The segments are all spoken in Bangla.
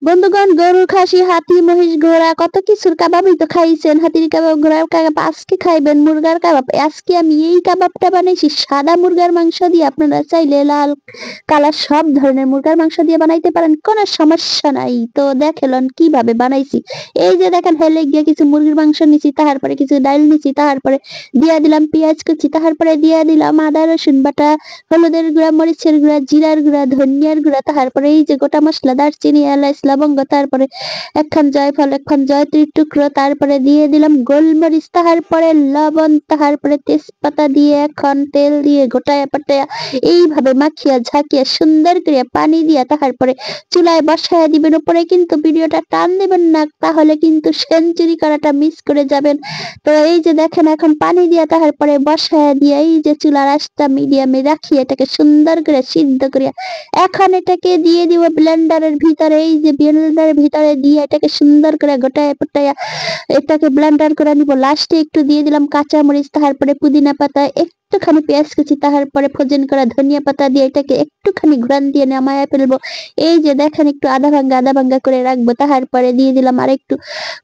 বন্ধুগণ, গরু, খাসি, হাতি, মহিষ, ঘোড়া কত কিছুর কাবাবই তো খাইছেন। হাতির কাবাব, ঘোড়ার কাবাব আজকে খাইবেন। মুরগার কাবাব আজকে আমি এই কাবাবটা বানাইছি সাদা মুরগার মাংস দিয়ে। আপনারা চাইলে লাল কালার সব ধরনের মুরগার মাংস দিয়ে বানাইতে পারেন, কোনো সমস্যা নাই। তো দেখেন কিভাবে বানাইছি। এই যে দেখেন, হেলে গিয়ে কিছু মুরগির মাংস নিছি, তাহার পরে কিছু ডাল নিছি, তাহার পরে দিয়া দিলাম পেঁয়াজ কুচি, তাহার পরে দিয়া দিলাম আদা রসুন বাটা, হলুদের গুঁড়া, মরিচের গুঁড়া, জিরার গুঁড়া, ধনিয়ার গুঁড়া, তারপরে এই যে গোটা মশলা দারচিনি, এলাচ, লবঙ্গ, তারপরে একখান জয়ফল, একখান জয়ত্রীর টুকরো, তারপরে দিয়ে দিলাম গোলমরিচ, তারপরে লবণ, তারপরে তেজপাতা দিয়ে এখন তেল দিয়ে গোটায় পাটায়া এইভাবে মাখিয়া ঝাঁকিয়া সুন্দর করে পানি দিয়া তারপরে চুলায় বসায় দিবেন। উপরে কিন্তু ভিডিওটা টান দিবেন না, তাহলে কিন্তু সেঞ্চুরি করাটা মিস করে যাবেন। তো এই যে দেখেন, এখন পানি দিয়া তারপরে বসায় দিয়ে এই যে চুলার আঁচটা মিডিয়ামে রাখি এটাকে সুন্দর করে সিদ্ধ করিয়া এখন এটাকে দিয়ে দিব ব্লেন্ডারের ভিতরে। এই যে ব্লেন্ডারের ভিতরে দিয়ে এটাকে সুন্দর করে গোটায় পোটায়া এটাকে ব্লেন্ডার করে নিব। লাস্টে একটু দিয়ে দিলাম কাঁচা মরিচ, তারপরে পুদিনা পাতা, একটুখানি পেঁয়াজ কুচি, তারপরে ফোজেন করা ধনিয়া পাতা দিয়ে এটাকে একটুখানি ঘুরান দিয়ে নামায়া ফেলবো। এই যে দেখেন, একটু আধা ভাঙ্গা করে রাখবো। তারপরে দিয়ে দিলাম আর একটু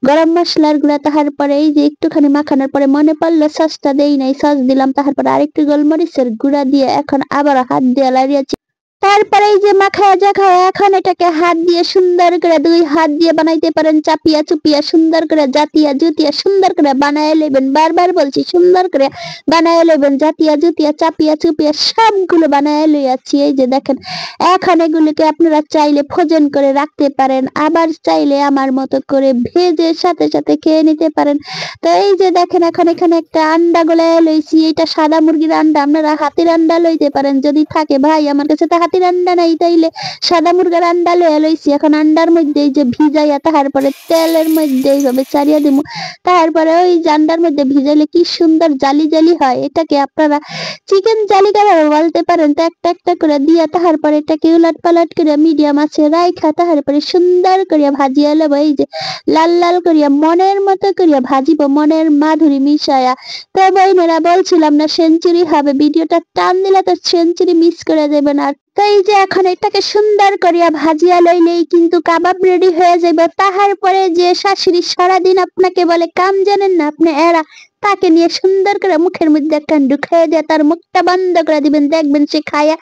গরম মশলার গুঁড়া, তারপরে এই যে একটুখানি মাখানোর পরে মনে পড়লো সসটা দেই নাই, সস দিলাম। তারপরে আরেকটু গোলমরিচের গুঁড়া দিয়ে এখন আবার হাত দিয়ে লাড়িয়েছি। তারপরে এই যে মাখায়া জাখায়া এখন এটাকে হাত দিয়ে সুন্দর করে, দুই হাত দিয়ে বানাইতে পারেন, চাপিয়া চুপিয়া সুন্দর করে জাতিয়া জুতিয়া সুন্দর করে বানায় লেবেন। বারবার বলছি, সুন্দর করে বানায় লেবেন, জাতিয়া জুতিয়া চাপিয়া চুপিয়া সবগুলো বানায় লইয়াছি। এই যে দেখেন, এখন এগুলিকে আপনারা চাইলে ফ্রোজেন করে রাখতে পারেন, আবার চাইলে আমার মতো করে ভেজে সাথে সাথে খেয়ে নিতে পারেন। তো এই যে দেখেন, এখন এখানে একটা আন্ডা গলায় লইছি। এটা সাদা মুরগির আন্ডা, আপনারা হাতির আন্ডা লইতে পারেন যদি থাকে। ভাই আমার কাছে তো হাতির আন্ডা নাই, তাইলে সাদা মুরগার আন্ডা লইয়া লইছি। এখন আন্ডার মধ্যে এই যে ভিজাইয়া তারপরে তেলের মধ্যে এইভাবে চারিয়া দিব। তারপরে ওই যে আন্ডার মধ্যে ভিজাইলে কি সুন্দর জালি জালি হয়। এটাকে আপনারা চিকেন জালি কাবাব বলতে পারেন। তো একটা একটা করে দিয়া তারপরে এটাকে উলট পালট করে মিডিয়াম আছে রাইখা তারপরে সুন্দর করিয়া ভাজিয়া লব। এই যে লাল লাল করিয়া মনের মতো করিয়া ভাজিব, মনের মাধুরী মিশায়া। তো বইনেরা বলছিলাম না সেঞ্চুরি হবে, ভিডিওটা টান দিলে তো সেঞ্চুরি মিস করে দেবেন। আর তো এই যে এখন এটাকে সুন্দর করিয়া ভাজিয়া লইলেই কিন্তু কাবাব রেডি হয়ে যাবে। তাহার পরে যে শাশুড়ি সারাদিন আপনাকে বলে কাম জানেন না আপনি এরা, তাকে নিয়ে সুন্দর করে মুখের মধ্যে একটা ঢুকিয়ে দিয়ে তার মুখটা বন্ধ করে দিবেন, দেখবেন সে খায়া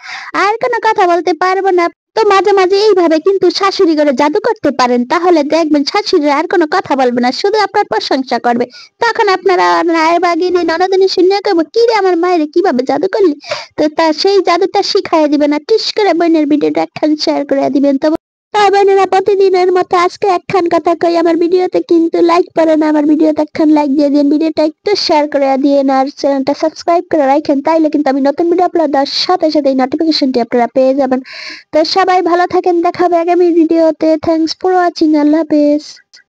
আর কোনো কথা বলতে পারবো না। তো মাঝে মাঝে এইভাবে কিন্তু শাশুড়ি করে জাদু করতে পারেন, তাহলে দেখবেন শাশুড়ি আর কোনো কথা বলবে না, শুধু আপনার প্রশংসা করবে। তখন আপনারা রায়ের বাগিনী ননদিনী শূন্য করবো, কি রে আমার মায়ের কিভাবে জাদু করলি। তো তা সেই জাদুটা শিখাই দিবেন। আর টিস করে বোনের ভিডিওটা একখান শেয়ার করে দিবেন। তো তাই বোনেরা, প্রতিদিনের মতো আজকে একখান কথা কই, আমার ভিডিওতে কিন্তু লাইক করেন, আমার ভিডিওতে একখান লাইক দিয়ে দিন, ভিডিওটা একটু শেয়ার করে দিন, আর চ্যানেলটা সাবস্ক্রাইব করে রাখেন, তাইলে কিন্তু আমি নতুন ভিডিও আপলোড দেওয়ার সাথে সাথে এই নোটিফিকেশনটি আপনারা পেয়ে যাবেন। তো সবাই ভালো থাকেন, দেখা হবে আগামী ভিডিওতে। থ্যাংকস ফর ওয়াচিং, আল্লাহ হাফেজ।